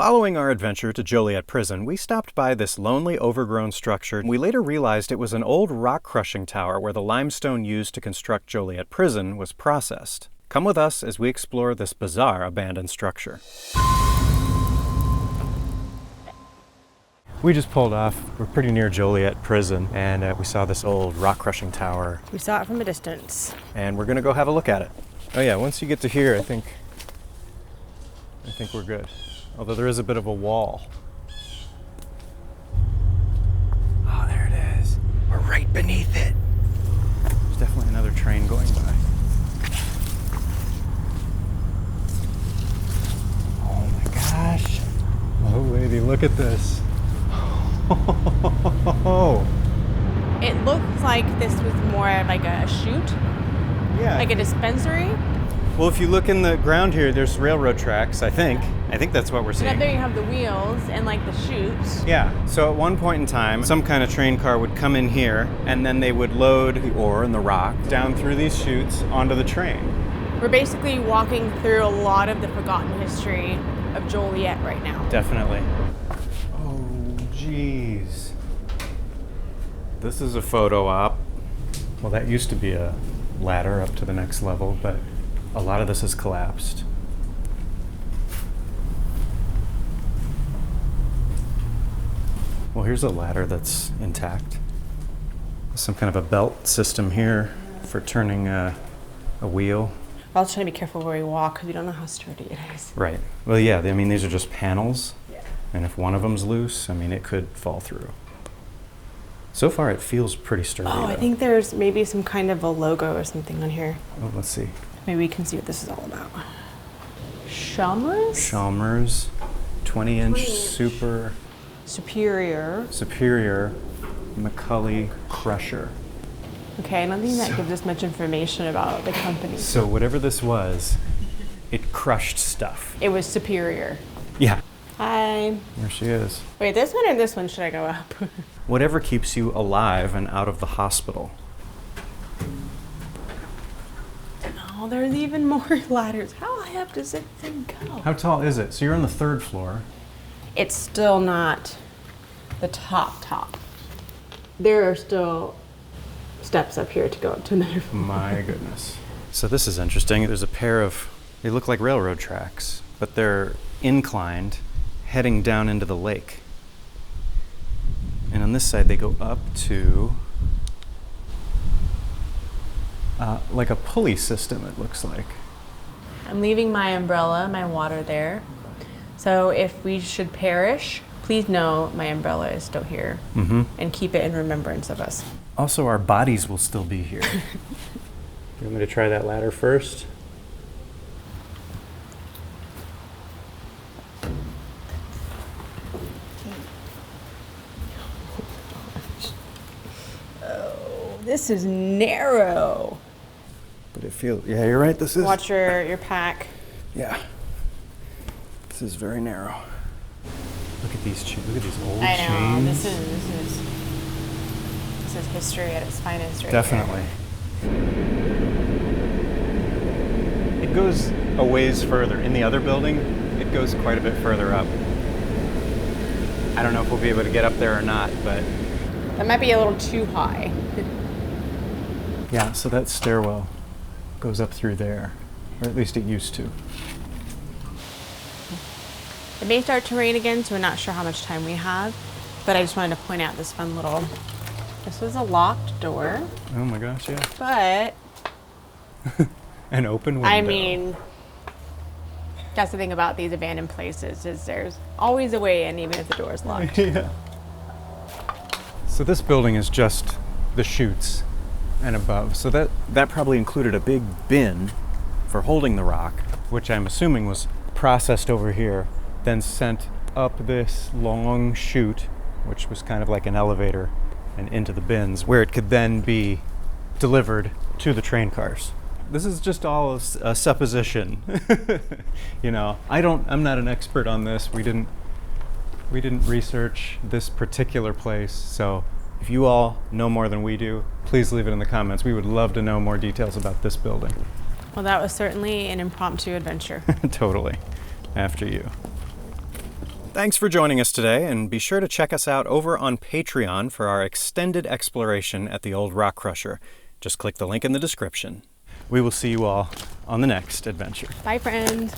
Following our adventure to Joliet Prison, we stopped by this lonely, overgrown structure. We later realized it was an old rock-crushing tower where the limestone used to construct Joliet Prison was processed. Come with us as we explore this bizarre abandoned structure. We just pulled off. We're pretty near Joliet Prison, and we saw this old rock-crushing tower. We saw it from a distance. And we're gonna go have a look at it. Oh yeah, once you get to here, I think we're good. Although there is a bit of a wall. Oh, there it is. We're right beneath it. There's definitely another train going by. Oh my gosh. Oh, lady, look at this. It looks like this was more like a chute. Yeah. Like a dispensary. Well, if you look in the ground here, there's railroad tracks, I think. I think that's what we're seeing. And up there you have the wheels and like the chutes. Yeah, so at one point in time, some kind of train car would come in here, and then they would load the ore and the rock down through these chutes onto the train. We're basically walking through a lot of the forgotten history of Joliet right now. Definitely. Oh, geez. This is a photo op. Well, that used to be a ladder up to the next level, but a lot of this has collapsed. Well, here's a ladder that's intact. Some kind of a belt system here for turning a wheel. We're also trying to be careful where we walk because we don't know how sturdy it is. Right. Well, yeah, I mean, these are just panels. Yeah. And if one of them's loose, I mean, it could fall through. So far, it feels pretty sturdy. Oh, I think there's maybe some kind of a logo or something on here. Oh, let's see. Maybe we can see what this is all about. Chalmers? Chalmers, 20-inch Superior McCully Crusher. Okay, I don't think that gives us much information about the company. So whatever this was, it crushed stuff. It was Superior. Yeah. Hi. There she is. Wait, this one or this one should I go up? Whatever keeps you alive and out of the hospital. Oh, there's even more ladders. How high up does it thing go? How tall is it? So you're on the 3rd floor. It's still not the top. There are still steps up here to go up to another floor. My goodness. So this is interesting. There's a pair of, they look like railroad tracks, but they're inclined, heading down into the lake. And on this side, they go up to like a pulley system, it looks like. I'm leaving my umbrella, my water there. So if we should perish, please know my umbrella is still here. Mm-hmm. And keep it in remembrance of us. Also, our bodies will still be here. You want me to try that ladder first? Oh, this is narrow. But it feels, yeah, you're right, this is. Watch your pack. Yeah. This is very narrow. Look at these look at these old I know, chains. this is history at its finest right Definitely. It goes a ways further. In the other building, it goes quite a bit further up. I don't know if we'll be able to get up there or not, but. That might be a little too high. Yeah, so that stairwell goes up through there, or at least it used to. It may start to rain again, so we're not sure how much time we have, but I just wanted to point out this fun little, this was a locked door. Oh my gosh, yeah. But. An open window. I mean, that's the thing about these abandoned places, is there's always a way in, even if the door is locked. Yeah. So this building is just the chutes and above. So that probably included a big bin for holding the rock, which I'm assuming was processed over here, then sent up this long chute, which was kind of like an elevator, and into the bins, where it could then be delivered to the train cars. This is just all a supposition. You know, I'm not an expert on this. We didn't research this particular place, so if you all know more than we do, please leave it in the comments. We would love to know more details about this building. Well, that was certainly an impromptu adventure. Totally. After you. Thanks for joining us today, and be sure to check us out over on Patreon for our extended exploration at the old rock crusher. Just click the link in the description. We will see you all on the next adventure. Bye, friends.